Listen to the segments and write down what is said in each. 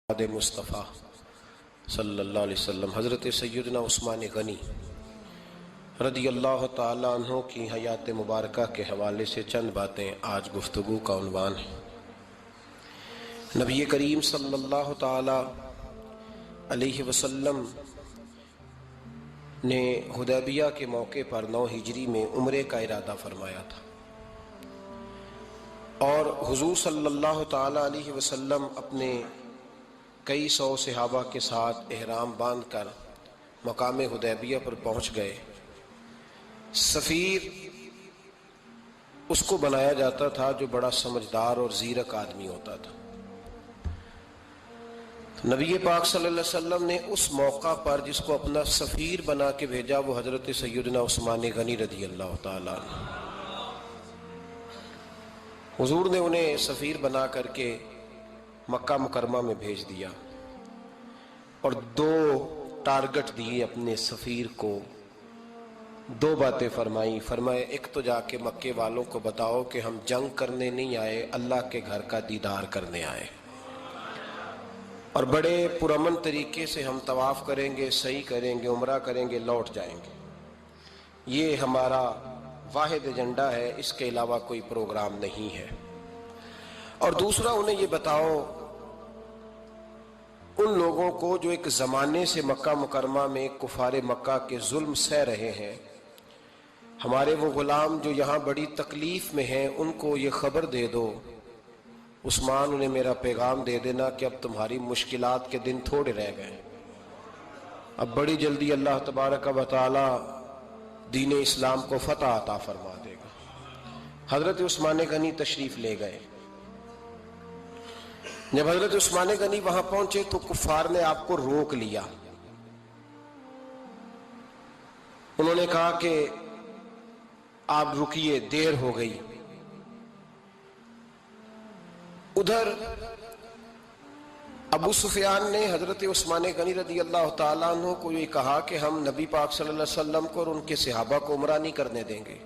مصطفیٰ صلی اللہ علیہ وسلم حضرت سیدنا عثمان غنی رضی اللہ تعالیٰ عنہ کی حیات مبارکہ کے حوالے سے چند باتیں آج گفتگو کا عنوان ہے۔ نبی کریم صلی اللہ تعالیٰ علیہ وسلم نے حدیبیہ کے موقع پر 9 ہجری میں عمرے کا ارادہ فرمایا تھا، اور حضور صلی اللہ تعالیٰ علیہ وسلم اپنے کئی سو صحابہ کے ساتھ احرام باندھ کر مقام حدیبیہ پر پہنچ گئے۔ سفیر اس کو بنایا جاتا تھا جو بڑا سمجھدار اور زیرک آدمی ہوتا تھا۔ نبی پاک صلی اللہ علیہ وسلم نے اس موقع پر جس کو اپنا سفیر بنا کے بھیجا وہ حضرت سیدنا عثمان غنی رضی اللہ تعالیٰ عنہ۔ حضور نے انہیں سفیر بنا کر کے مکہ مکرمہ میں بھیج دیا، اور 2 ٹارگٹ دیے اپنے سفیر کو، 2 باتیں فرمائے ایک تو جا کے مکے والوں کو بتاؤ کہ ہم جنگ کرنے نہیں آئے، اللہ کے گھر کا دیدار کرنے آئے، اور بڑے پرامن طریقے سے ہم طواف کریں گے، سعی کریں گے، عمرہ کریں گے، لوٹ جائیں گے۔ یہ ہمارا واحد ایجنڈا ہے، اس کے علاوہ کوئی پروگرام نہیں ہے۔ اور دوسرا انہیں یہ بتاؤ ان لوگوں کو جو ایک زمانے سے مکہ مکرمہ میں کفار مکہ کے ظلم سہ رہے ہیں، ہمارے وہ غلام جو یہاں بڑی تکلیف میں ہیں، ان کو یہ خبر دے دو، عثمان انہیں میرا پیغام دے دینا کہ اب تمہاری مشکلات کے دن تھوڑے رہ گئے، اب بڑی جلدی اللہ تبارک و تعالی دین اسلام کو فتح عطا فرما دے گا۔ حضرت عثمان غنی تشریف لے گئے۔ جب حضرت عثمان غنی وہاں پہنچے تو کفار نے آپ کو روک لیا۔ انہوں نے کہا کہ آپ رکیے، دیر ہو گئی۔ ادھر ابو سفیان نے حضرت عثمان غنی رضی اللہ تعالیٰ عنہ کو یہ کہا کہ ہم نبی پاک صلی اللہ علیہ وسلم کو اور ان کے صحابہ کو عمرہ نہیں کرنے دیں گے،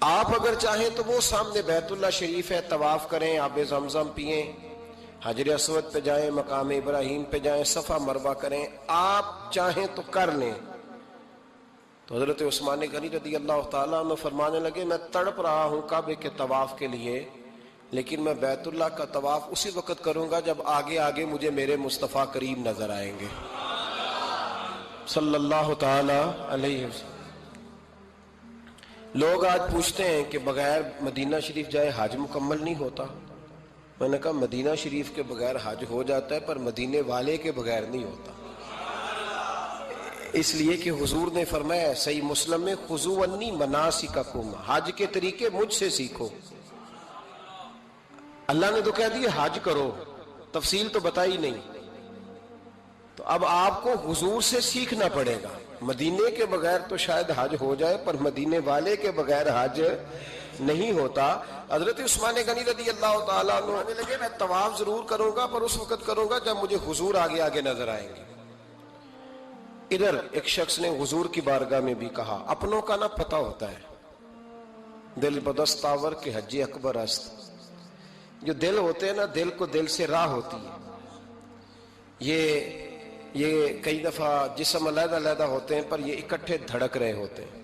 آپ اگر چاہیں تو وہ سامنے بیت اللہ شریف ہے، طواف کریں، آب زمزم پئیں، حجر اسود پہ جائیں، مقام ابراہیم پہ جائیں، صفا مروہ کریں، آپ چاہیں تو کر لیں۔ تو حضرت عثمان غنی رضی اللہ تعالیٰ عنہ فرمانے لگے میں تڑپ رہا ہوں کعبے کے طواف کے لیے، لیکن میں بیت اللہ کا طواف اسی وقت کروں گا جب آگے آگے مجھے میرے مصطفیٰ کریم نظر آئیں گے صلی اللہ تعالی علیہ وسلم۔ لوگ آج پوچھتے ہیں کہ بغیر مدینہ شریف جائے حج مکمل نہیں ہوتا۔ میں نے کہا مدینہ شریف کے بغیر حج ہو جاتا ہے، پر مدینے والے کے بغیر نہیں ہوتا، اس لیے کہ حضور نے فرمایا صحیح مسلم میں خذوا عنی مناسککم، حج کے طریقے مجھ سے سیکھو۔ اللہ نے تو کہہ دیا حج کرو، تفصیل تو بتائی نہیں، تو اب آپ کو حضور سے سیکھنا پڑے گا۔ مدینے کے بغیر تو شاید حج ہو جائے، پر مدینے والے کے بغیر حج نہیں ہوتا۔ حضرت عثمان غنی رضی اللہ تعالیٰ عنہ کہنے لگے میں طواف ضرور کروں گا، پر اس وقت کروں گا جب مجھے حضور آگے آگے نظر آئیں گے۔ ادھر ایک شخص نے حضور کی بارگاہ میں بھی کہا اپنوں کا نہ پتہ ہوتا ہے، دل بدستاور کے حج اکبر است۔ جو دل ہوتے ہیں نا، دل کو دل سے راہ ہوتی ہے۔ یہ کئی دفعہ جسم علیحدہ علیحدہ ہوتے ہیں، پر یہ اکٹھے دھڑک رہے ہوتے ہیں،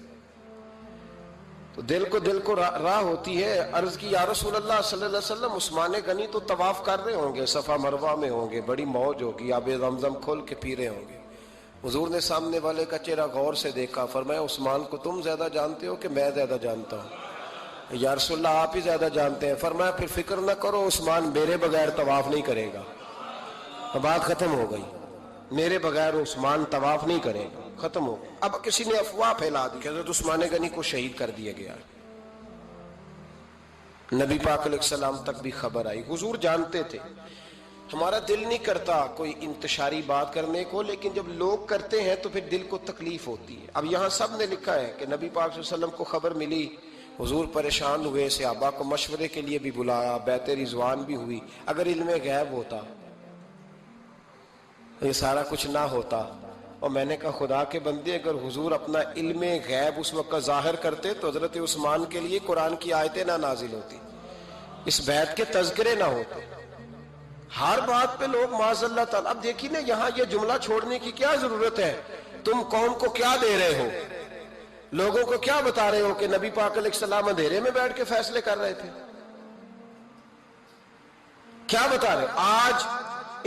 تو دل کو راہ ہوتی ہے۔ عرض کی یا رسول اللہ صلی اللہ علیہ وسلم عثمان غنی تو طواف کر رہے ہوں گے، صفا مروہ میں ہوں گے، بڑی موج ہوگی، آب زمزم کھول کے پی رہے ہوں گے۔ حضور نے سامنے والے کا چہرہ غور سے دیکھا، فرمایا عثمان کو تم زیادہ جانتے ہو کہ میں زیادہ جانتا ہوں؟ یا رسول اللہ آپ ہی زیادہ جانتے ہیں۔ فرمایا پھر فکر نہ کرو، عثمان میرے بغیر طواف نہیں کرے گا۔ بات ختم ہو گئی، میرے بغیر عثمان طواف نہیں کرے گا، ختم ہو گئی۔ اب کسی نے افواہ پھیلا دی کہ حضرت عثمان غنی کو شہید کر دیا گیا۔ نبی پاک علیہ السلام تک بھی خبر آئی۔ حضور جانتے تھے ہمارا دل نہیں کرتا کوئی انتشاری بات کرنے کو، لیکن جب لوگ کرتے ہیں تو پھر دل کو تکلیف ہوتی ہے۔ اب یہاں سب نے لکھا ہے کہ نبی پاک صلی اللہ علیہ وسلم کو خبر ملی، حضور پریشان ہوئے، صحابہ کو مشورے کے لیے بھی بلایا، بیعت رضوان بھی ہوئی۔ اگر علم غیب ہوتا، یہ سارا کچھ نہ ہوتا۔ اور میں نے کہا خدا کے بندے، اگر حضور اپنا علم غیب اس وقت ظاہر کرتے تو حضرت عثمان کے لیے قرآن کی آیتیں نہ نازل ہوتی، اس بیعت کے تذکرے نہ ہوتے۔ ہر بات پہ لوگ معاذ اللہ تعالیٰ. اب دیکھیے نا یہاں یہ جملہ چھوڑنے کی کیا ضرورت ہے؟ تم قوم کو کیا دے رہے ہو؟ لوگوں کو کیا بتا رہے ہو کہ نبی پاک علیہ السلام اندھیرے میں بیٹھ کے فیصلے کر رہے تھے؟ کیا بتا رہے؟ آج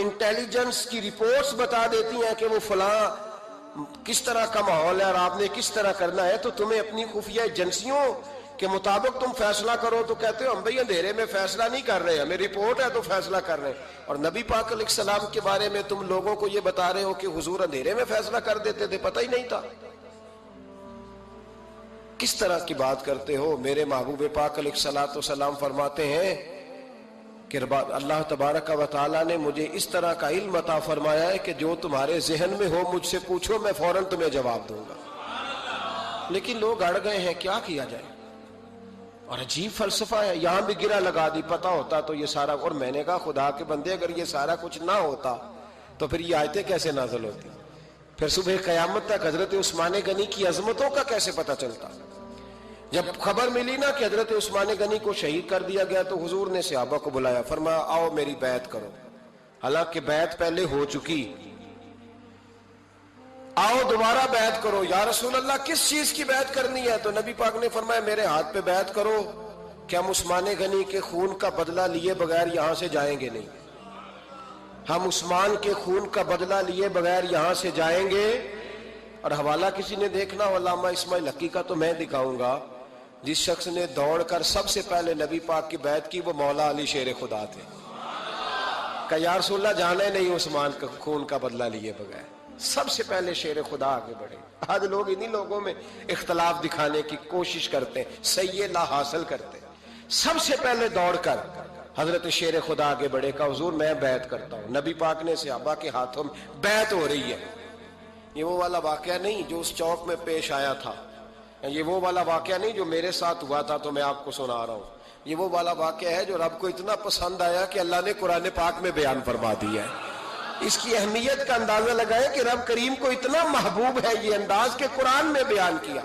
انٹیلیجنس کی رپورٹس بتا دیتی ہیں کہ وہ فلاں کس طرح کا ماحول ہے اور آپ نے کس طرح کرنا ہے، تو تمہیں اپنی خفیہ ایجنسیوں کے مطابق تم فیصلہ کرو تو کہتے ہو ہم بھئی اندھیرے میں فیصلہ نہیں کر رہے، ہمیں رپورٹ ہے تو فیصلہ کر رہے ہیں. اور نبی پاک علیہ السلام کے بارے میں تم لوگوں کو یہ بتا رہے ہو کہ حضور اندھیرے میں فیصلہ کر دیتے تھے، پتہ ہی نہیں تھا. کس طرح کی بات کرتے ہو؟ میرے محبوب پاک علیہ السلام فرماتے ہیں کہ اللہ تبارک و تعالیٰ نے مجھے اس طرح کا علم عطا فرمایا ہے کہ جو تمہارے ذہن میں ہو مجھ سے پوچھو، میں فوراً تمہیں جواب دوں گا. لیکن لوگ اڑ گئے ہیں، کیا کیا جائے؟ اور عجیب فلسفہ ہے، یہاں بھی گرہ لگا دی. پتہ ہوتا تو یہ سارا، اور میں نے کہا خدا کے بندے اگر یہ سارا کچھ نہ ہوتا تو پھر یہ آیتیں کیسے نازل ہوتی؟ پھر صبح قیامت تک حضرت عثمان غنی کی عظمتوں کا کیسے پتہ چلتا؟ جب خبر ملی نا کہ حضرت عثمان غنی کو شہید کر دیا گیا تو حضور نے صحابہ کو بلایا، فرمایا آؤ میری بیعت کرو. حالانکہ بیعت پہلے ہو چکی، آؤ دوبارہ بیعت کرو. یا رسول اللہ کس چیز کی بیعت کرنی ہے؟ تو نبی پاک نے فرمایا میرے ہاتھ پہ بیعت کرو کہ ہم عثمان غنی کے خون کا بدلہ لیے بغیر یہاں سے جائیں گے نہیں. ہم عثمان کے خون کا بدلہ لیے بغیر یہاں سے جائیں گے. اور حوالہ کسی نے دیکھنا ہو علامہ اسماعیل حقی کا تو میں دکھاؤں گا. جس شخص نے دوڑ کر سب سے پہلے نبی پاک کی بیعت کی وہ مولا علی شیر خدا تھے. کہ یا رسول اللہ جانا ہی نہیں عثمان کا خون کا بدلہ لیے بغیر. سب سے پہلے شیر خدا آگے بڑھے. آج لوگ انہی لوگوں میں اختلاف دکھانے کی کوشش کرتے ہیں، صحیح لا حاصل کرتے ہیں. سب سے پہلے دوڑ کر حضرت شیر خدا آگے بڑھے کہ حضور میں بیعت کرتا ہوں. نبی پاک نے صحابہ کے ہاتھوں میں بیعت ہو رہی ہے. یہ وہ والا واقعہ نہیں جو اس چوک میں پیش آیا تھا، یہ وہ والا واقعہ نہیں جو میرے ساتھ ہوا تھا تو میں آپ کو سنا رہا ہوں. یہ وہ والا واقعہ ہے جو رب کو اتنا پسند آیا کہ اللہ نے قرآن پاک میں بیان فرما دیا ہے. اس کی اہمیت کا اندازہ لگائے کہ رب کریم کو اتنا محبوب ہے یہ انداز کہ قرآن میں بیان کیا.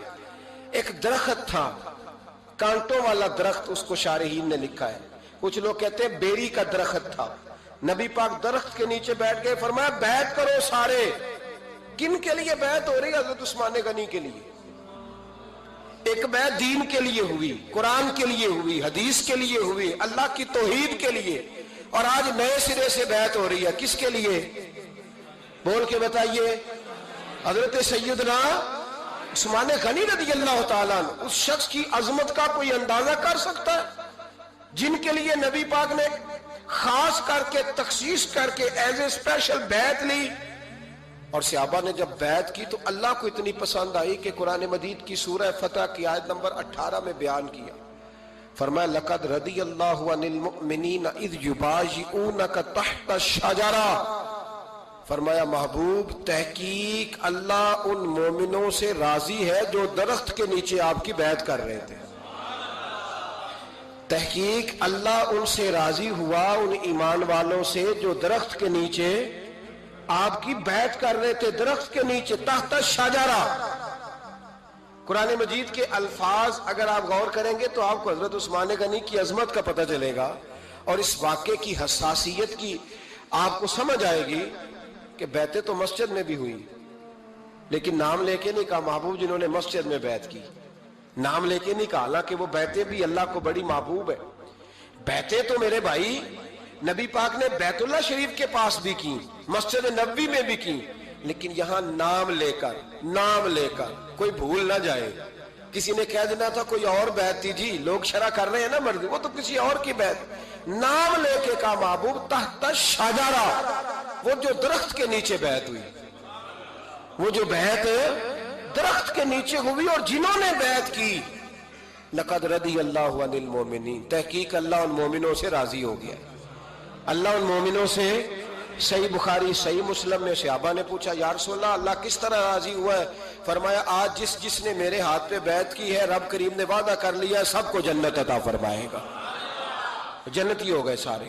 ایک درخت تھا، کانٹوں والا درخت، اس کو شارحین نے لکھا ہے. کچھ لوگ کہتے ہیں بیری کا درخت تھا. نبی پاک درخت کے نیچے بیٹھ گئے، فرمایا بیعت کرو سارے. کن کے لیے بیعت ہو رہی ہے؟ حضرت عثمان غنی کے لیے. ایک بیعت دین کے لیے ہوئی، قرآن کے لیے ہوئی، حدیث کے لیے ہوئی، اللہ کی توحید کے لیے. اور آج نئے سرے سے بیعت ہو رہی ہے کس کے لیے؟ بول کے بتائیے. حضرت سیدنا عثمان غنی رضی اللہ تعالیٰ عنہ، اس شخص کی عظمت کا کوئی اندازہ کر سکتا ہے جن کے لیے نبی پاک نے خاص کر کے تخصیص کر کے ایز اے اسپیشل بیعت لی. اور صحابہ نے جب بیعت کی تو اللہ کو اتنی پسند آئی کہ قرآن مجید کی سورہ فتح کی آیت نمبر 18 میں بیان کیا. فرمایا لقد رضی اللہ عن المؤمنین اذ یبایعونک تحت الشجرہ. فرمایا محبوب تحقیق اللہ ان مومنوں سے راضی ہے جو درخت کے نیچے آپ کی بیعت کر رہے تھے. تحقیق اللہ ان سے راضی ہوا، ان ایمان والوں سے جو درخت کے نیچے آپ کی بیعت کر رہے تھے. درخت کے نیچے تحت الشجرہ. قرآن مجید کے الفاظ اگر آپ غور کریں گے تو آپ کو حضرت عثمان غنی کی عظمت کا پتہ چلے گا اور اس واقعے کی حساسیت کی آپ کو سمجھ آئے گی کہ بیعتیں تو مسجد میں بھی ہوئی لیکن نام لے کے نہیں کہا محبوب جنہوں نے مسجد میں بیعت کی. نام لے کے نہیں کہا، حالانکہ وہ بیعتیں بھی اللہ کو بڑی محبوب ہے. بیعتیں تو میرے بھائی نبی پاک نے بیت اللہ شریف کے پاس بھی کی، مسجد نبوی میں بھی کی، لیکن یہاں نام لے کر کوئی بھول نہ جائے. کسی نے کہہ دینا تھا کوئی اور بیعت تھی جی، لوگ شرع کر رہے ہیں نا مرضی، وہ تو کسی اور کی بیعت. نام لے کے کہا محبوب تحت الشجرہ، وہ جو درخت کے نیچے بیعت ہوئی، وہ جو بیعت درخت کے نیچے ہوئی. اور جنہوں نے بیعت کی لقد رضی اللہ عن المؤمنین، تحقیق اللہ ان مومنوں سے راضی ہو گیا. اللہ ان مومنوں سے. صحیح بخاری صحیح مسلم میں صحابہ نے پوچھا یا رسول اللہ اللہ کس طرح راضی ہوا ہے؟ فرمایا آج جس نے میرے ہاتھ پہ بیعت کی ہے رب کریم نے وعدہ کر لیا سب کو جنت عطا فرمائے گا. جنتی ہو گئے سارے.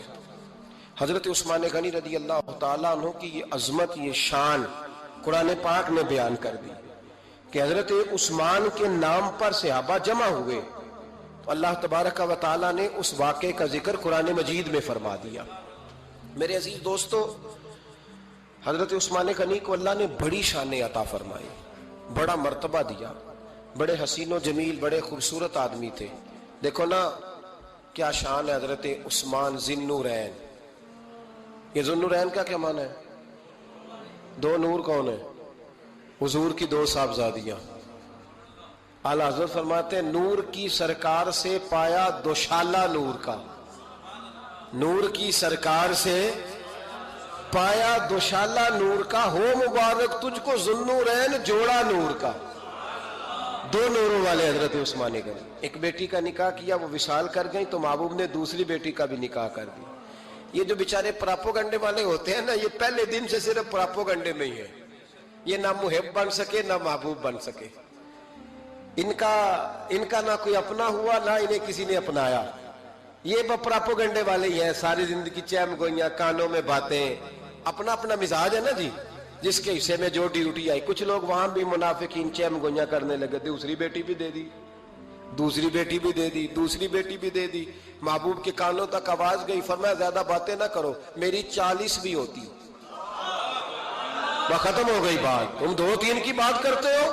حضرت عثمان غنی رضی اللہ تعالیٰ عنہ کی یہ عظمت، یہ شان قرآن پاک نے بیان کر دی کہ حضرت عثمان کے نام پر صحابہ جمع ہوئے تو اللہ تبارک و تعالیٰ نے اس واقعے کا ذکر قرآن مجید میں فرما دیا. میرے عزیز دوستو، حضرت عثمان غنی کو اللہ نے بڑی شان عطا فرمائی، بڑا مرتبہ دیا، بڑے حسین و جمیل، بڑے خوبصورت آدمی تھے۔ دیکھو نا کیا شان ہے حضرت عثمان ذی النورین۔ یہ ذی النورین کا کیا معنی ہے؟ دو نور کون ہیں؟ حضور کی دو صاحبزادیاں۔ اعلیٰ حضرت فرماتے ہیں نور کی سرکار سے پایا دوشالہ نور کا، نور کی سرکار سے پایا دوشالہ نور کا، ہو مبارک تجھ کو ذی النورین جوڑا نور کا۔ دو نوروں والے حضرت عثمان غنی۔ ایک بیٹی کا نکاح کیا، وہ وصال کر گئی تو محبوب نے دوسری بیٹی کا بھی نکاح کر دیا۔ یہ جو بیچارے پراپوگنڈے والے ہوتے ہیں نا، یہ پہلے دن سے صرف پراپوگنڈے میں ہی ہے، یہ نہ محب بن سکے نہ محبوب بن سکے۔ ان کا نہ کوئی اپنا ہوا نہ انہیں کسی نے اپنایا، یہ پراپوگنڈے والے ہی ہیں، ساری زندگی چیم گوئیاں، کانوں میں باتیں، اپنا اپنا مزاج ہے نا جی، جس کے حصے میں جو ڈیوٹی آئی۔ کچھ لوگ وہاں بھی منافقین چیم گوئیاں کرنے لگے، دوسری بیٹی بھی دے دی، دوسری بیٹی بھی دے دی، دوسری بیٹی بھی دے دی۔ محبوب کے کانوں تک آواز گئی، فرمایا زیادہ باتیں نہ کرو، میری 40 بھی ہوتی۔ وہ ختم ہو گئی بات، تم 2-3 کی بات کرتے ہو،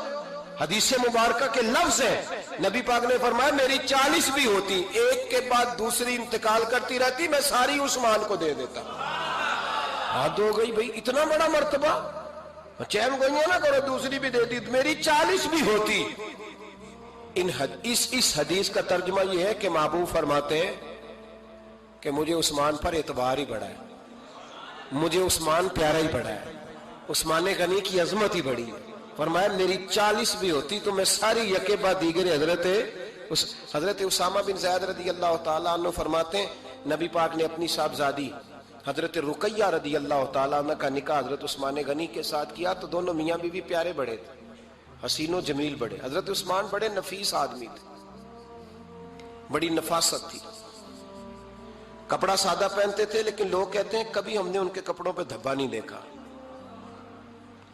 حدیث مبارکہ کے لفظ ہیں، نبی پاک نے فرمایا میری 40 بھی ہوتی، ایک کے بعد دوسری انتقال کرتی رہتی، میں ساری عثمان کو دے دیتا۔ حد ہو گئی بھئی، اتنا بڑا مرتبہ، چیم گوئیاں نہ کرو، دوسری بھی دے دی، میری 40 بھی ہوتی۔ اس حدیث کا ترجمہ یہ ہے کہ محبوب فرماتے ہیں کہ مجھے عثمان پر اعتبار ہی بڑا ہے، مجھے عثمان پیارا ہی بڑا ہے، عثمان غنی کی عظمت ہی بڑی ہے۔ فرمایا میری 40 بھی ہوتی تو میں ساری یکے بعد دیگر۔ حضرت اسامہ بن زید رضی اللہ تعالیٰ عنہ فرماتے ہیں نبی پاک نے اپنی صاحبزادی حضرت رقیہ رضی اللہ تعالیٰ عنہ کا نکاح حضرت عثمان غنی کے ساتھ کیا تو دونوں میاں بیوی پیارے بڑے تھے، حسین و جمیل بڑے۔ حضرت عثمان بڑے نفیس آدمی تھے، بڑی نفاست تھی، کپڑا سادہ پہنتے تھے، لیکن لوگ کہتے ہیں کبھی ہم نے ان کے کپڑوں پہ دھبا نہیں دیکھا،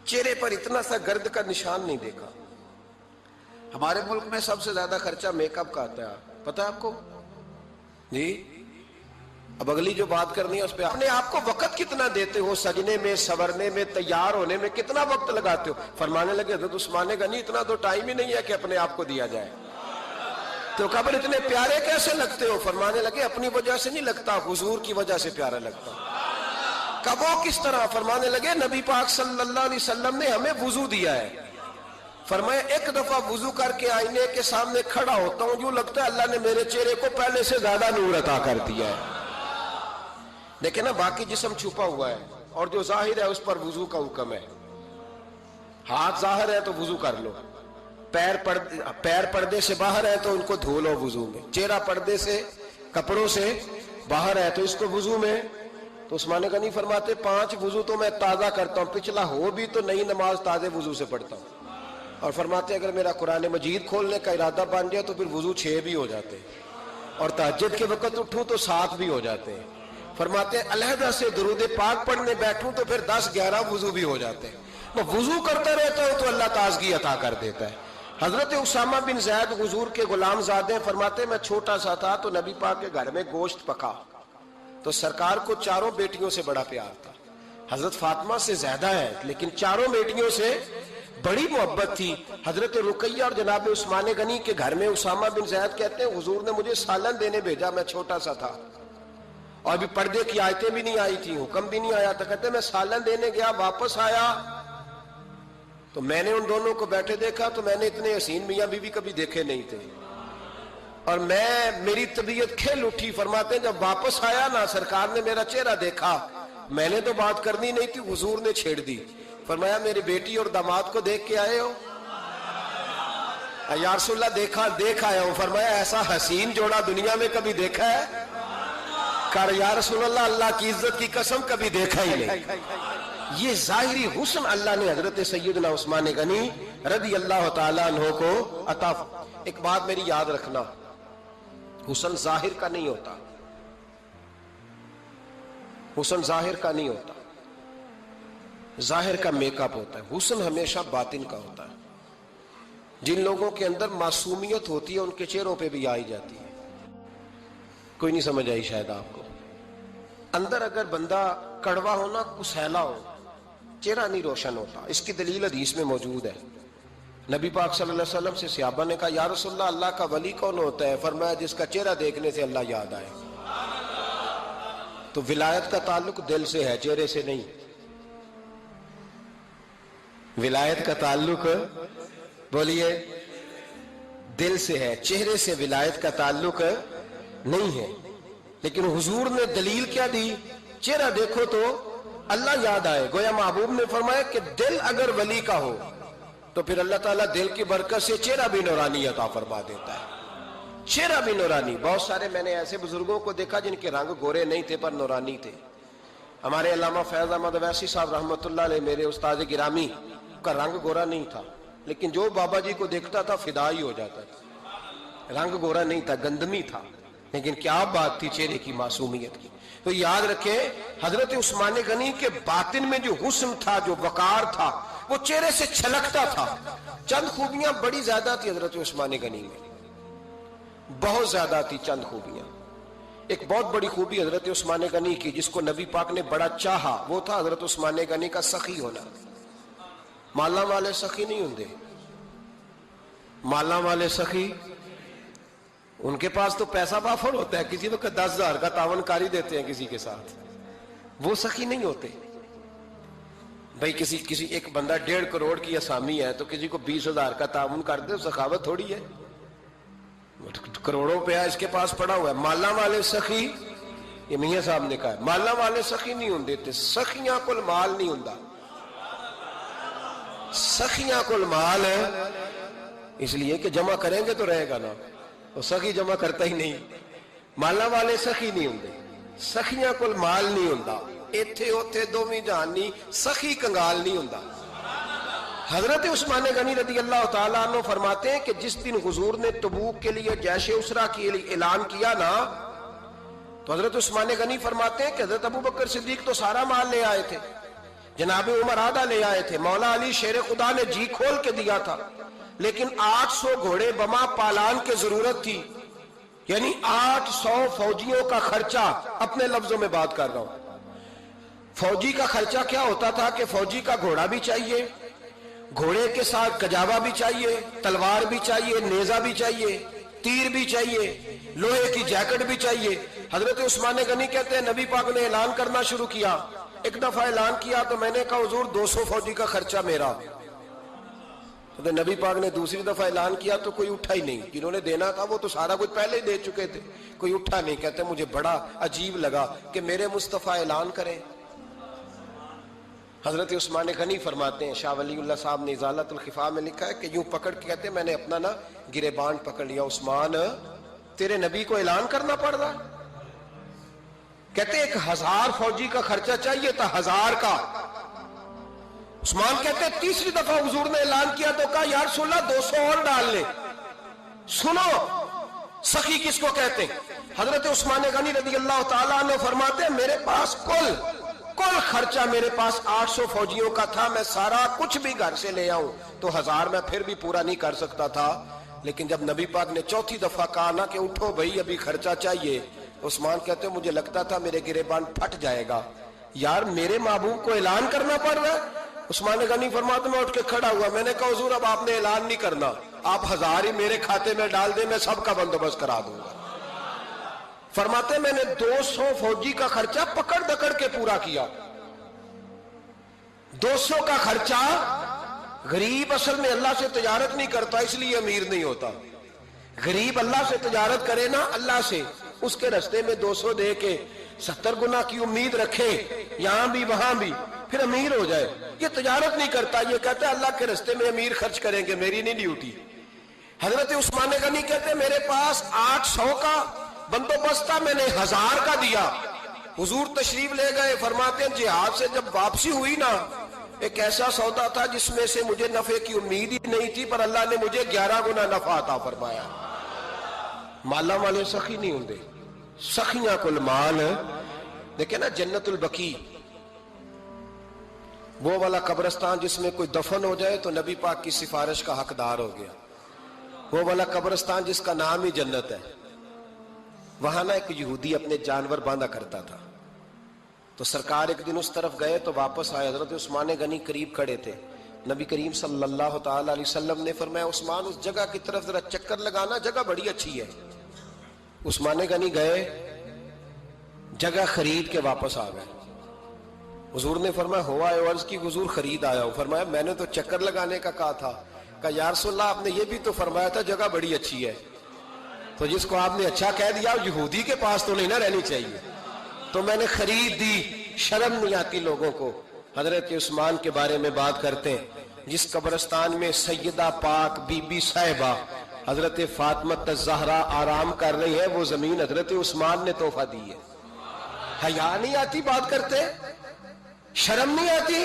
چہرے پر اتنا سا گرد کا نشان نہیں دیکھا۔ ہمارے ملک میں سب سے زیادہ خرچہ میک اپ کا آتا ہے، پتہ ہے آپ کو جی؟ اب اگلی جو بات کرنی ہے اس پہ اپنے آپ کو وقت کتنا دیتے ہو، سجنے میں، سورنے میں، تیار ہونے میں کتنا وقت لگاتے ہو؟ فرمانے لگے حضرت عثمان غنی اتنا تو ٹائم ہی نہیں ہے کہ اپنے آپ کو دیا جائے۔ تو قبر اتنے پیارے کیسے لگتے ہو؟ فرمانے لگے اپنی وجہ سے نہیں لگتا، حضور کی وجہ سے پیارا لگتا۔ کب وہ کس طرح؟ فرمانے لگے نبی پاک صلی اللہ علیہ وسلم نے ہمیں وضو دیا ہے، فرمایا ایک دفعہ وضو کر کے آئینے کے سامنے کھڑا ہوتا ہوں، یوں لگتا ہے اللہ نے میرے چہرے کو پہلے سے زیادہ نور عطا کر دیا ہے۔ دیکھیں نا، باقی جسم چھپا ہوا ہے اور جو ظاہر ہے اس پر وضو کا حکم ہے۔ ہاتھ ظاہر ہے تو وضو کر لو، پیر پردے سے باہر ہے تو ان کو دھو لو وضو میں، چہرہ پردے سے کپڑوں سے باہر ہے تو اس کو وضو میں۔ تو عثمان غنی فرماتے 5 وضو تو میں تازہ کرتا ہوں، پچھلا ہو بھی تو نئی نماز تازے وضو سے پڑھتا ہوں۔ اور فرماتے اگر میرا قرآن مجید کھولنے کا ارادہ بن جائے تو پھر وضو 6 بھی ہو جاتے ہیں، اور تہجد کے وقت اٹھوں تو 7 بھی ہو جاتے ہیں۔ فرماتے ہیں علیحدہ سے درود پاک پڑھنے بیٹھوں تو پھر 10-11 وضو بھی ہو جاتے ہیں۔ میں وضو کرتا رہتا ہوں تو اللہ تازگی عطا کر دیتا ہے۔ حضرت اسامہ بن زید حضور کے غلام زادے فرماتے میں چھوٹا سا تھا تو نبی پاک کے گھر میں گوشت پکا تو سرکار کو 4 بیٹیوں سے بڑا پیار تھا، حضرت فاطمہ سے زیادہ ہے لیکن 4 بیٹیوں سے بڑی محبت تھی۔ حضرت رقیہ اور جناب عثمان غنی کے گھر میں اسامہ بن زید کہتے ہیں حضور نے مجھے سالن دینے بھیجا، میں چھوٹا سا تھا اور بھی پردے کی آیتیں بھی نہیں آئی تھی، حکم بھی نہیں آیا تھا۔ کہتے ہیں میں سالن دینے گیا، واپس آیا تو میں نے ان دونوں کو بیٹھے دیکھا تو میں نے اتنے حسین میاں بیوی کبھی دیکھے نہیں تھے، اور میری طبیعت کھل اٹھی۔ فرماتے ہیں جب واپس آیا نا، سرکار نے میرا چہرہ دیکھا، میں نے تو بات کرنی نہیں تھی، حضور نے چھیڑ دی۔ فرمایا میری بیٹی اور داماد کو دیکھ کے آئے ہو؟ یا رسول اللہ دیکھ آیا ہوں۔ فرمایا ایسا حسین جوڑا دنیا میں کبھی دیکھا ہے؟ کہا یا رسول اللہ اللہ کی عزت کی قسم کبھی دیکھا ہی نہیں۔ یہ ظاہری حسن اللہ نے حضرت سیدنا عثمان غنی رضی اللہ تعالیٰ عنہ کو عطا۔ ایک بات میری یاد رکھنا، حسن ظاہر کا نہیں ہوتا، حسن ظاہر کا نہیں ہوتا، ظاہر کا میک اپ ہوتا ہے، حسن ہمیشہ باطن کا ہوتا ہے۔ جن لوگوں کے اندر معصومیت ہوتی ہے ان کے چہروں پہ بھی آئی جاتی ہے۔ کوئی نہیں سمجھ آئی شاید آپ کو۔ اندر اگر بندہ کڑوا ہونا کسیلا ہو چہرہ نہیں روشن ہوتا. اس کی دلیل حدیث میں موجود ہے. نبی پاک صلی اللہ علیہ وسلم سے صحابہ نے کہا یا رسول اللہ اللہ کا ولی کون ہوتا ہے؟ فرمایا جس کا چہرہ دیکھنے سے اللہ یاد آئے. تو ولایت کا تعلق دل سے ہے، چہرے سے نہیں. ولایت کا تعلق بولیے دل سے ہے، چہرے سے ولایت کا تعلق نہیں ہے. لیکن حضور نے دلیل کیا دی؟ چہرہ دیکھو تو اللہ یاد آئے. گویا محبوب نے فرمایا کہ دل اگر ولی کا ہو تو پھر اللہ تعالیٰ دل کی برکت سے چہرہ بھی نورانی عطا فرما دیتا ہے. چہرہ بھی نورانی. بہت سارے میں نے ایسے بزرگوں کو دیکھا جن کے رنگ گورے نہیں تھے پر نورانی تھے. ہمارے علامہ فیض احمد اویسی صاحب رحمۃ اللہ علیہ میرے استاد گرامی کا رنگ گورا نہیں تھا، لیکن جو بابا جی کو دیکھتا تھا فدا ہی ہو جاتا تھا. رنگ گورا نہیں تھا، گندمی تھا، لیکن کیا بات تھی چہرے کی معصومیت کی. تو یاد رکھیں حضرت عثمان غنی کے باطن میں جو حسن تھا، جو وقار تھا، وہ چہرے سے چھلکتا تھا. چند خوبیاں بڑی زیادہ تھی حضرت عثمان غنی میں، بہت زیادہ تھی چند خوبیاں. ایک بہت بڑی خوبی حضرت عثمان غنی کی جس کو نبی پاک نے بڑا چاہا، وہ تھا حضرت عثمان غنی کا سخی ہونا. مالا والے سخی نہیں ہوندے. مالا والے سخی ان کے پاس تو پیسہ وافر ہوتا ہے، کسی وقت 10,000 کا تعاون کاری دیتے ہیں کسی کے ساتھ. وہ سخی نہیں ہوتے. بھائی کسی ایک بندہ 1.5 کروڑ کی اسامی ہے تو کسی کو 20,000 کا تعاون کر دے، سخاوت تھوڑی ہے. کروڑوں روپیہ اس کے پاس پڑا ہوا ہے. مالا والے سخی، یہ میاں صاحب نے کہا مالا والے سخی نہیں ہوندے. سخیاں کل مال نہیں ہوندا. سخیاں کل مال ہے اس لیے کہ جمع کریں گے تو رہے گا نا. وہ سخی جمع کرتا ہی نہیں. مالا والے سخی نہیں ہوندے. سخیاں کل مال نہیں ہوندا. ایتھے اوتھے دوویں جہان نہیں. سخی کنگال نہیں ہوندا. حضرت عثمان غنی رضی اللہ تعالیٰ عنہ فرماتے ہیں کہ جس دن حضور نے تبوک کے لیے جیش اسرا کے لیے اعلان کیا نا، تو حضرت عثمان غنی فرماتے ہیں کہ حضرت ابو بکر صدیق تو سارا مال لے آئے تھے، جناب عمر آدھا لے آئے تھے، مولا علی شیر خدا نے جی کھول کے دیا تھا، لیکن 800 گھوڑے بما پالان کی ضرورت تھی. یعنی 800 فوجیوں کا خرچہ. اپنے لفظوں میں بات کر رہا ہوں. فوجی کا خرچہ کیا ہوتا تھا کہ فوجی کا گھوڑا بھی چاہیے، گھوڑے کے ساتھ کجاوا بھی چاہیے، تلوار بھی چاہیے، نیزہ بھی چاہیے، تیر بھی چاہیے، لوہے کی جیکٹ بھی چاہیے. حضرت عثمان غنی کہتے ہیں نبی پاک نے اعلان کرنا شروع کیا. ایک دفعہ اعلان کیا تو میں نے کہا حضور 200 فوجی کا خرچہ میرا. تو نبی پاک نے دوسری دفعہ اعلان کیا تو کوئی اٹھا ہی نہیں. جنہوں نے دینا تھا وہ تو سارا کچھ پہلے ہی دے چکے تھے. کوئی اٹھا نہیں. کہتے مجھے بڑا عجیب لگا کہ میرے مصطفیٰ اعلان کریں. حضرت عثمان غنی فرماتے ہیں، شاہ ولی اللہ صاحب نے ازالت الخفا میں لکھا ہے کہ یوں پکڑ کے کہتے ہیں میں نے اپنا نا گریبان پکڑ لیا. عثمان تیرے نبی کو اعلان کرنا پڑ رہا. کہتے 1000 فوجی کا خرچہ چاہیے تھا، 1000 کا. عثمان کہتے تیسری دفعہ حضور نے اعلان کیا تو کہا یا رسول اللہ 200 اور ڈال لے. سنو سخی کس کو کہتے ہیں. حضرت عثمان غنی رضی اللہ تعالیٰ عنہ فرماتے ہیں میرے پاس کل خرچہ میرے پاس 800 فوجیوں کا تھا. میں سارا کچھ بھی گھر سے لے آؤں تو 1000 میں پھر بھی پورا نہیں کر سکتا تھا. لیکن جب نبی پاک نے چوتھی دفعہ کہا نا کہ اٹھو بھائی ابھی خرچہ چاہیے، عثمان کہتے ہیں مجھے لگتا تھا میرے گریبان پھٹ جائے گا. یار میرے محبوب کو اعلان کرنا پڑ رہا ہے. عثمان غنی فرماتے میں اٹھ کے کھڑا ہوا. میں نے کہا حضور اب آپ نے اعلان نہیں کرنا، آپ 1000 ہی میرے کھاتے میں ڈال دیں، میں سب کا بندوبست کرا دوں گا. فرماتے میں نے 200 فوجی کا خرچہ پکڑ دکڑ کے پورا کیا. 200 کا خرچہ. غریب اصل میں اللہ سے تجارت نہیں کرتا اس لیے امیر نہیں ہوتا. غریب اللہ سے تجارت کرے نا، اللہ سے، اس کے رستے میں 200 دے کے 70 گنا کی امید رکھے یہاں بھی وہاں بھی، پھر امیر ہو جائے. یہ تجارت نہیں کرتا، یہ کہتا ہے اللہ کے رستے میں امیر خرچ کریں گے، میری نہیں ڈیوٹی. حضرت عثمان غنی کہتے ہیں میرے پاس 800 کا بندوبست تھا، میں نے 1000 کا دیا. حضور تشریف لے گئے. فرماتے ہیں جہاد سے جب واپسی ہوئی نا، ایک ایسا سودا تھا جس میں سے مجھے نفع کی امید ہی نہیں تھی، پر اللہ نے مجھے 11 گنا نفع عطا فرمایا. مالا والے سخی نہیں ہوندے. سخیاں کل مال. دیکھیں نا جنت البقیع، وہ والا قبرستان جس میں کوئی دفن ہو جائے تو نبی پاک کی سفارش کا حقدار ہو گیا. وہ والا قبرستان جس کا نام ہی جنت ہے. وہاں نا ایک یہودی اپنے جانور باندھا کرتا تھا. تو سرکار ایک دن اس طرف گئے تو واپس آئے، حضرت عثمان غنی قریب کھڑے تھے، نبی کریم صلی اللہ تعالی علیہ وسلم نے فرمایا عثمان اس جگہ کی طرف ذرا چکر لگانا، جگہ بڑی اچھی ہے۔ عثمان غنی گئے، جگہ خرید کے واپس آ گئے۔ حضور نے فرمایا ہوا ہے؟ عرض کی حضور خرید آیا ہوں۔ فرمایا میں نے تو چکر لگانے کا کہا تھا۔ کہا یا رسول اللہ آپ نے یہ بھی تو فرمایا تھا جگہ بڑی اچھی ہے، تو جس کو آپ نے اچھا کہہ دیا یہودی کے پاس تو نہیں نہ رہنی چاہیے، تو میں نے خرید دی۔ شرم نہیں آتی لوگوں کو۔ حضرت عثمان کے بارے میں بات کرتے ہیں، جس قبرستان میں سیدہ پاک بی بی صاحبہ حضرت فاطمہ الزہرا آرام کر رہی ہے، وہ زمین حضرت عثمان نے تحفہ دی ہے۔ حیا نہیں آتی بات کرتے؟ شرم نہیں آتی؟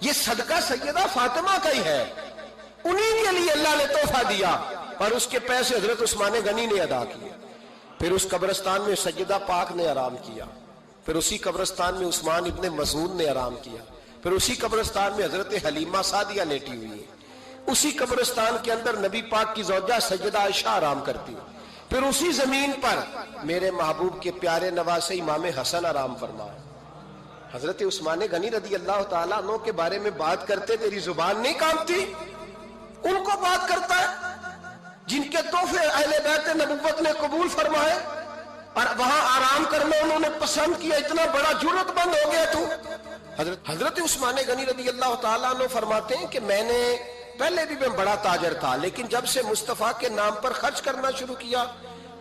یہ صدقہ سیدہ فاطمہ کا ہی ہے، انہی کے لیے اللہ نے تحفہ دیا، اور اس کے پیسے حضرت عثمان غنی نے ادا کیے۔ پھر اس قبرستان میں سیدہ پاک نے آرام کیا، پھر اسی قبرستان میں عثمان ابن مسعود نے آرام کیا، پھر اسی قبرستان میں حضرت حلیمہ سعدیہ لیٹی ہوئی ہے، اسی قبرستان کے اندر نبی پاک کی زوجہ سیدہ عائشہ آرام کرتی ہے، پھر اسی زمین پر میرے محبوب کے پیارے نواسے امام حسن آرام فرمائے۔ حضرت عثمان غنی رضی اللہ تعالیٰ عنہ کے بارے میں بات کرتے تیری زبان نہیں کانپتی؟ ان کو بات کرتا ہے جن کے تحفے اہل بیت نبوت نے قبول فرمائے، اور وہاں آرام کرنا انہوں نے پسند کیا، اتنا بڑا جرت بند ہو گیا تو۔ حضرت عثمان غنی رضی اللہ تعالیٰ عنہ فرماتے ہیں کہ میں نے پہلے بھی میں بڑا تاجر تھا، لیکن جب سے مصطفیٰ کے نام پر خرچ کرنا شروع کیا،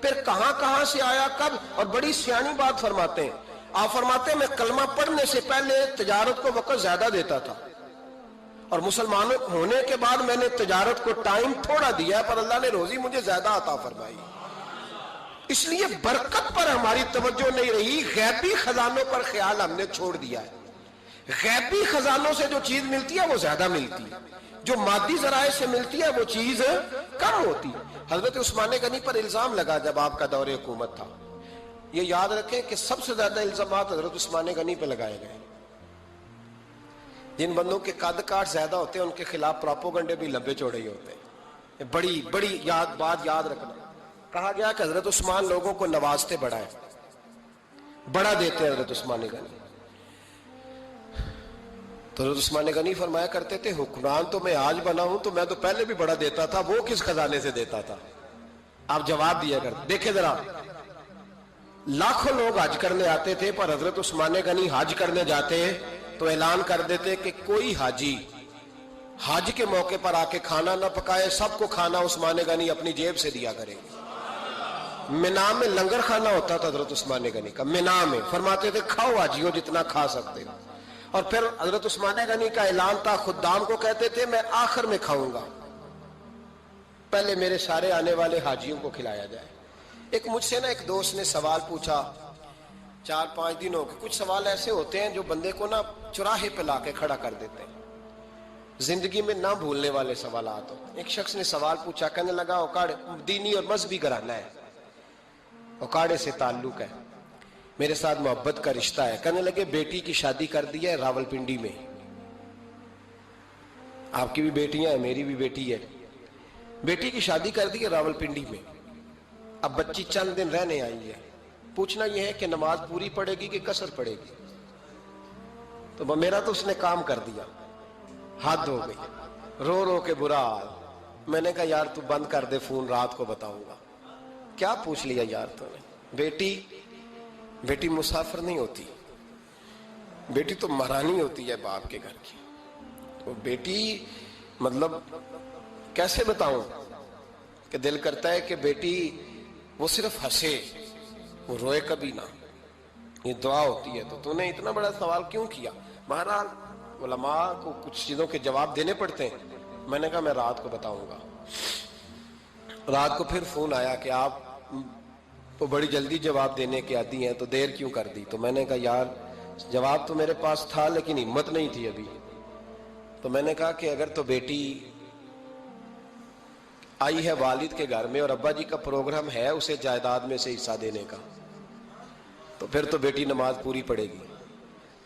پھر کہاں کہاں سے آیا کب، اور بڑی سیانی بات فرماتے ہیں۔ آپ فرماتے ہیں میں کلمہ پڑھنے سے پہلے تجارت کو وقت زیادہ دیتا تھا، اور مسلمان ہونے کے بعد میں نے تجارت کو ٹائم تھوڑا دیا، پر اللہ نے روزی مجھے زیادہ عطا فرمائی۔ اس لیے برکت پر ہماری توجہ نہیں رہی، غیبی خزانوں پر خیال ہم نے چھوڑ دیا ہے۔ غیبی خزانوں سے جو چیز ملتی ہے وہ زیادہ ملتی ہے، جو مادی ذرائع سے ملتی ہے وہ چیز کم ہوتی ہے۔ حضرت عثمان غنی پر الزام لگا جب آپ کا دور حکومت تھا، یہ یاد رکھیں کہ سب سے زیادہ الزامات حضرت عثمان غنی پہ لگائے گئے۔ جن بندوں کے قد کاٹ زیادہ ہوتے ہیں ان کے خلاف پروپیگنڈے بھی لمبے چوڑے ہی ہوتے ہیں۔ بڑی بڑی بات یاد رکھنا، کہا گیا کہ حضرت عثمان لوگوں کو نوازتے بڑا ہے، بڑا دیتے ہیں حضرت عثمان غنی۔ تو حضرت عثمان غنی فرمایا کرتے تھے حکمران تو میں آج بنا ہوں تو میں تو پہلے بھی بڑا دیتا تھا، وہ کس خزانے سے دیتا تھا؟ آپ جواب دیا کرتے۔ دیکھیں ذرا، لاکھوں لوگ حج کرنے آتے تھے، پر حضرت عثمان غنی حج کرنے جاتے تو اعلان کر دیتے کہ کوئی حاجی حج کے موقع پر آ کے کھانا نہ پکائے، سب کو کھانا عثمان غنی اپنی جیب سے دیا کرے گے۔ مینا میں لنگر کھانا ہوتا تھا حضرت عثمان غنی کا، مینا میں فرماتے تھے کھاؤ حاجیوں جتنا کھا سکتے ہو، اور پھر حضرت عثمان غنی کا اعلان تھا، خدام کو کہتے تھے میں آخر میں کھاؤں گا، پہلے میرے سارے آنے والے حاجیوں کو کھلایا جائے۔ ایک مجھ سے نا ایک دوست نے سوال پوچھا 4-5 دنوں کے، کچھ سوال ایسے ہوتے ہیں جو بندے کو نا چوراہے پہ لا کے کھڑا کر دیتے ہیں، زندگی میں نہ بھولنے والے سوالات ہوتے ہیں۔ ایک شخص نے سوال پوچھا، کہنے لگا اوکاڑے دینی اور مذہبی گھرانہ ہے، اوکاڑے سے تعلق ہے، میرے ساتھ محبت کا رشتہ ہے۔ کہنے لگے بیٹی کی شادی کر دی ہے راولپنڈی میں، آپ کی بھی بیٹیاں ہیں میری بھی بیٹی ہے، بیٹی کی شادی کر دی ہے راولپنڈی میں، اب بچی چند دن رہنے آئی ہے، پوچھنا یہ ہے کہ نماز پوری پڑے گی کہ قصر پڑے گی؟ تو میرا تو اس نے کام کر دیا، حد ہو گئی، رو رو کے برا حال۔ میں نے کہا یار تو بند کر دے فون، رات کو بتاؤں گا۔ کیا پوچھ لیا یار تو نے؟ بیٹی مسافر نہیں ہوتی، بیٹی تو مہرانی ہوتی ہے باپ کے گھر کی۔ تو بیٹی مطلب کیسے بتاؤں کہ دل کرتا ہے کہ بیٹی وہ صرف ہنسے، وہ روئے کبھی نہ، یہ دعا ہوتی ہے۔ تو نے اتنا بڑا سوال کیوں کیا؟ بہرحال علماء کو کچھ چیزوں کے جواب دینے پڑتے ہیں۔ میں نے کہا میں رات کو بتاؤں گا۔ رات کو پھر فون آیا کہ آپ تو بڑی جلدی جواب دینے کے عادی ہیں تو دیر کیوں کر دی؟ تو میں نے کہا یار جواب تو میرے پاس تھا لیکن ہمت نہیں تھی ابھی۔ تو میں نے کہا کہ اگر تو بیٹی آئی ہے والد کے گھر میں اور ابا جی کا پروگرام ہے اسے جائیداد میں سے حصہ دینے کا، تو پھر تو بیٹی نماز پوری پڑے گی،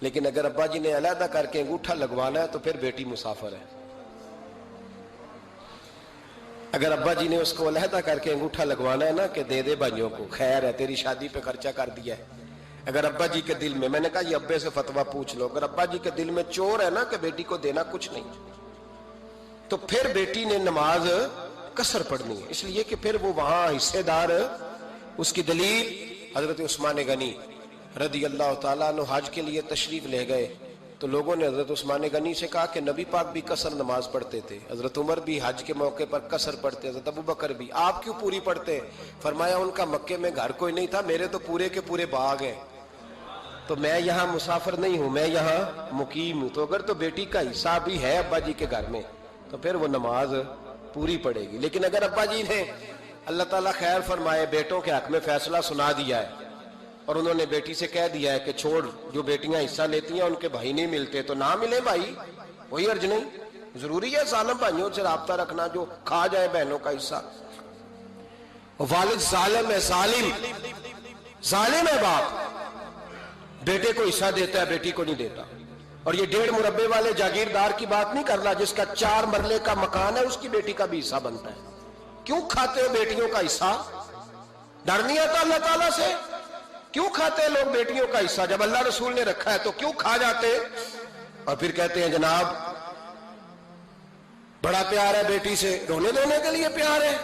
لیکن اگر ابا جی نے علیحدہ کر کے انگوٹھا لگوانا ہے تو پھر بیٹی مسافر ہے۔ اگر ابا جی نے اس کو علیحدہ کر کے انگوٹھا لگوانا ہے نا کہ دے دے بھائیوں کو، خیر ہے تیری شادی پہ خرچہ کر دیا ہے، اگر ابا جی کے دل میں نے کہا یہ ابے سے فتویٰ پوچھ لو، اگر ابا جی کے دل میں چور ہے نا کہ بیٹی کو دینا کچھ نہیں، تو پھر بیٹی نے نماز قصر پڑھنی ہے، اس لیے کہ پھر وہ وہاں حصے دار۔ اس کی دلیل حضرت عثمان غنی رضی اللہ تعالیٰ عنہ حج کے لیے تشریف لے گئے تو لوگوں نے حضرت عثمان غنی سے کہا کہ نبی پاک بھی قصر نماز پڑھتے تھے، حضرت عمر بھی حج کے موقع پر قصر پڑھتے، حضرت ابو بکر بھی، آپ کیوں پوری پڑھتے؟ فرمایا ان کا مکے میں گھر کوئی نہیں تھا، میرے تو پورے کے پورے باغ ہیں، تو میں یہاں مسافر نہیں ہوں، میں یہاں مقیم ہوں، تو اگر تو بیٹی کا حصہ بھی ہے ابا جی کے گھر میں تو پھر وہ نماز پوری پڑے گی۔ لیکن اگر ابا جی نے اللہ تعالیٰ خیر فرمائے بیٹوں کے حق میں فیصلہ سنا دیا ہے اور انہوں نے بیٹی سے کہہ دیا ہے کہ چھوڑ، جو بیٹیاں حصہ لیتی ہیں ان کے بھائی نہیں ملتے تو نہ ملے بھائی، کوئی حرج نہیں، ضروری ہے ظالم بھائیوں سے رابطہ رکھنا جو کھا جائے بہنوں کا حصہ۔ والد ظالم ہے، ظالم ہے باپ، بیٹے کو حصہ دیتا ہے بیٹی کو نہیں دیتا۔ اور یہ 1.5 مربے والے جاگیردار کی بات نہیں کر رہا، جس کا 4 مرلے کا مکان ہے اس کی بیٹی کا بھی حصہ بنتا ہے۔ کیوں کھاتے ہو بیٹیوں کا حصہ؟ ڈر نہیں آتا اللہ تعالیٰ سے؟ کیوں کھاتے ہیں لوگ بیٹیوں کا حصہ؟ جب اللہ رسول نے رکھا ہے تو کیوں کھا جاتے اور پھر کہتے ہیں جناب بڑا پیار ہے بیٹی سے، رونے دھونے کے لیے پیار ہے؟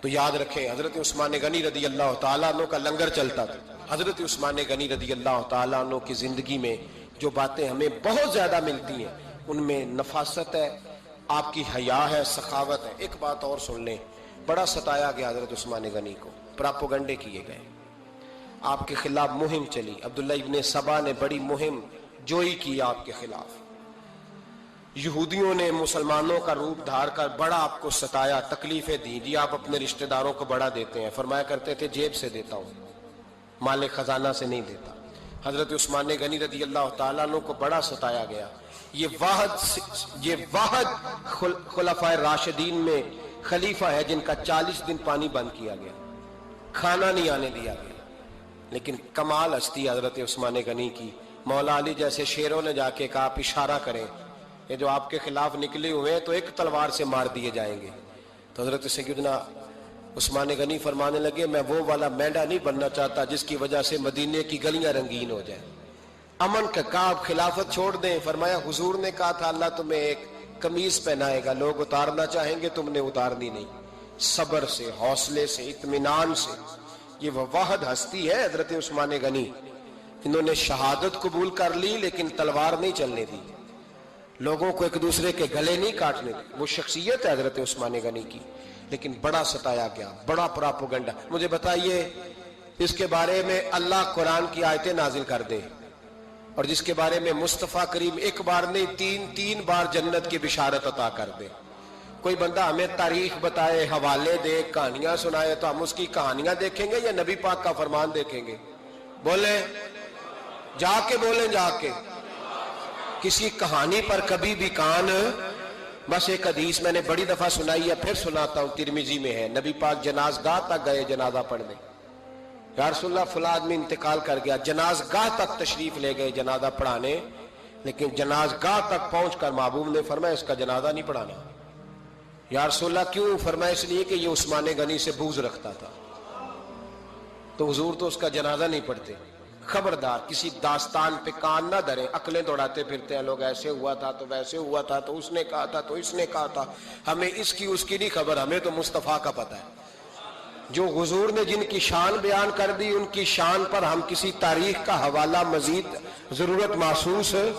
تو یاد رکھیں حضرت عثمان غنی رضی اللہ تعالیٰ عنہ کا لنگر چلتا تھا۔ حضرت عثمان غنی رضی اللہ تعالیٰ عنہ کی زندگی میں جو باتیں ہمیں بہت زیادہ ملتی ہیں ان میں نفاست ہے، آپ کی حیا ہے، سخاوت ہے۔ ایک بات اور سن لیں، بڑا ستایا گیا حضرت عثمان غنی کو، پراپوگنڈے کیے گئے، آپ کے خلاف مہم چلی، عبداللہ ابن سبا نے بڑی مہم جوئی کی آپ کے خلاف، یہودیوں نے مسلمانوں کا روپ دھار کر بڑا آپ کو ستایا، تکلیفیں دی، جی آپ اپنے رشتہ داروں کو بڑا دیتے ہیں، فرمایا کرتے تھے جیب سے دیتا ہوں، مال خزانہ سے نہیں دیتا۔ حضرت عثمان غنی رضی اللہ تعالیٰ عنہ کو بڑا ستایا گیا۔ یہ واحد خلفائے راشدین میں خلیفہ ہے جن کا 40 دن پانی بند کیا گیا، کھانا نہیں آنے دیا گیا، لیکن کمال ہستی حضرت عثمان غنی کی۔ مولا علی جیسے شیروں نے جا کے کہا آپ اشارہ کریں، یہ جو آپ کے خلاف نکلے ہوئے ہیں تو ایک تلوار سے مار دیے جائیں گے۔ تو حضرت سیدنا عثمان غنی فرمانے لگے میں وہ والا مینڈا نہیں بننا چاہتا جس کی وجہ سے مدینے کی گلیاں رنگین ہو جائیں، امن کا کعب خلافت چھوڑ دیں۔ فرمایا حضور نے کہا تھا اللہ تمہیں ایک قمیض پہنائے گا، لوگ اتارنا چاہیں گے تم نے اتارنی نہیں، صبر سے، حوصلے سے، اطمینان سے۔ یہ وہ واحد ہستی ہے حضرت عثمان غنی، انہوں نے شہادت قبول کر لی لیکن تلوار نہیں چلنے دی، لوگوں کو ایک دوسرے کے گلے نہیں کاٹنے دی، وہ شخصیت ہے حضرت عثمان غنی کی۔ لیکن بڑا ستایا گیا، بڑا پراپوگنڈا۔ مجھے بتائیے اس کے بارے میں اللہ قرآن کی آیتیں نازل کر دے اور جس کے بارے میں مصطفیٰ کریم ایک بار نہیں تین بار جنت کی بشارت عطا کر دے، کوئی بندہ ہمیں تاریخ بتائے، حوالے دے، کہانیاں سنائے تو ہم اس کی کہانیاں دیکھیں گے یا نبی پاک کا فرمان دیکھیں گے؟ بولیں، جا کے بولیں، جا کے۔ کسی کہانی پر کبھی بھی کان، بس ایک حدیث میں نے بڑی دفعہ سنائی ہے، پھر سناتا ہوں، ترمذی میں ہے، نبی پاک جنازگاہ تک گئے جنازہ پڑھنے، یا رسول اللہ فلاں آدمی انتقال کر گیا، جنازگاہ تک تشریف لے گئے جنازہ پڑھانے، لیکن جنازگاہ تک پہنچ کر محبوب نے فرمایا اس کا جنازہ نہیں پڑھانا۔ یا رسول اللہ کیوں؟ فرمایا اس لیے کہ یہ عثمان غنی سے بغض رکھتا تھا، تو حضور تو اس کا جنازہ نہیں پڑھتے۔ خبردار کسی داستان پہ کان نہ دھریں، عقلیں دوڑاتے پھرتے ہیں لوگ، ایسے ہوا تھا تو ویسے ہوا تھا تو اس نے کہا تھا تو اس نے کہا تھا، ہمیں اس کی اس کی نہیں خبر، ہمیں تو مصطفیٰ کا پتہ ہے۔ جو حضور نے جن کی شان بیان کر دی ان کی شان پر ہم کسی تاریخ کا حوالہ مزید ضرورت محسوس ہے،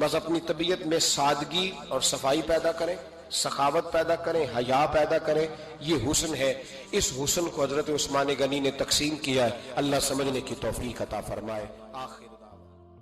بس اپنی طبیعت میں سادگی اور صفائی پیدا کریں، سخاوت پیدا کریں، حیا پیدا کریں، یہ حسن ہے۔ اس حسن کو حضرت عثمان غنی نے تقسیم کیا ہے، اللہ سمجھنے کی توفیق عطا فرمائے۔ آخر